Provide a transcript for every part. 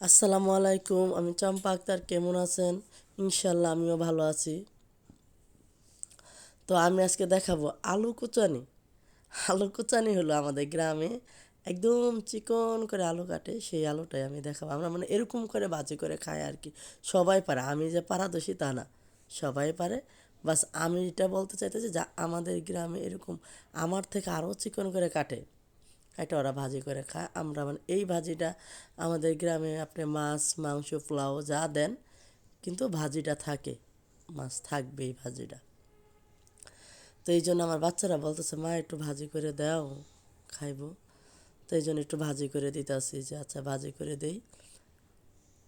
আসসালামু আলাইকুম। আমি চম্পা আক্তার। কেমন আছেন? ইনশাল্লাহ আমিও ভালো আছি। তো আমি আজকে দেখাবো আলু কুচানি। আলু কুচানি হলো আমাদের গ্রামে একদম চিকন করে আলু কাটে, সেই আলুটাই আমি দেখাবো। আমরা মানে এরকম করে ভাজি করে খাই আর কি। সবাই পারে, আমি যে পারদর্শী তা না, সবাই পারে। বাস আমি এটা বলতে চাইতেছি যে আমাদের গ্রামে এরকম আমার থেকে আরও চিকন করে কাটে, এটা ওরা ভাজি করে খায়। আমরা মানে এই ভাজিটা আমাদের গ্রামে আপনি মাছ মাংস পোলাও যা দেন, কিন্তু ভাজিটা থাকে, মাছ থাকবে এই ভাজিটা। তো এই জন্য আমার বাচ্চারা বলতেছে, মা একটু ভাজি করে দাও, খাইবো। তো এই জন্য একটু ভাজি করে দিতেছি, যে আচ্ছা ভাজি করে দেই।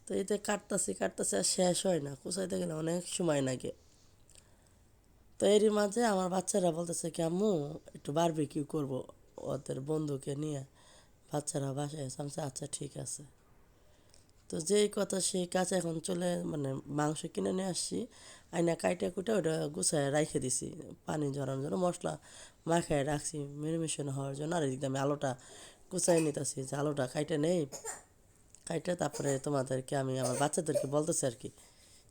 তো এতে কাটতাছি কাটতাছি আর শেষ হয় না, কুচাইতে গেলে অনেক সময় লাগে। তো এরই মাঝে আমার বাচ্চারা বলতেছে কি, আম্মু একটু বারবিকিউ করবো ওদের বন্ধুকে নিয়ে। বাচ্চারা বাসায় আছে। আমি বলছি, আচ্ছা ঠিক আছে। তো যেই কথা সেই কাজ, এখন চলে মানে মাংস কিনে নিয়ে আসছি, আইনা কাইটা কুটা ওটা গুছায় রাইখে দিছি পানি ঝরানোর জন্য, মশলা মাখায় রাখছি মেরিনেশন হওয়ার জন্য। আর এদিকে আমি আলুটা কুচাই নিতেছি, যে আলুটা কাইটা নেই, কাইটা তারপরে তোমাদেরকে আমি আমার বাচ্চাদেরকে বলতেছি আর কি,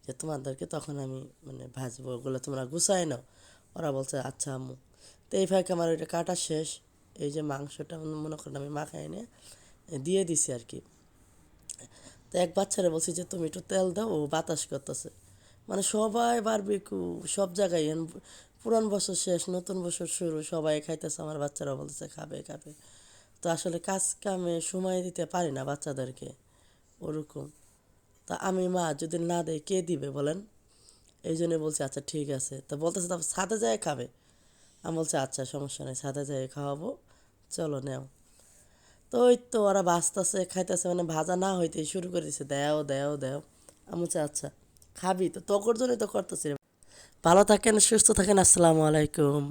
যে তোমাদেরকে তখন আমি মানে ভাজবো, ওগুলো তোমরা গুছাই নাও। ওরা বলছে আচ্ছা আম্মু। তো এই ফাঁকে আমার ওইটা কাটা শেষ। এই যে মাংসটা মনে করেন আমি মাখায় এনে দিয়ে দিছি আর কি। তো এক বাচ্চারে বলছি যে তুমি একটু তেল দাও, ও বাতাস করতেছে। মানে সবাই বারবিকিউ, সব জায়গায় পুরান বছর শেষ নতুন বছর শুরু, সবাই খাইতেছে, আমার বাচ্চারা বলতেছে খাবে খাবে। তো আসলে কাজ কামে সময় দিতে পারি না বাচ্চাদেরকে ওরকম। তা আমি মা যদি না দেয় কে দিবে বলেন? এই জন্য বলছি আচ্ছা ঠিক আছে। তো বলতেছে তারপর সাথে যায় খাবে। আমি বলছি আচ্ছা সমস্যা নেই, সাথে যায় খাওয়াবো, চলো নেও। তো ওই তো ওরা বাঁচতেছে খাইতেছে, মানে ভাজা না হইতেই শুরু করে দিছে, দেও দেও দেও। আমি বলছি আচ্ছা খাবি তো, তোর জন্যই তো করতেছি। ভালো থাকেন, সুস্থ থাকেন, আসসালামু আলাইকুম।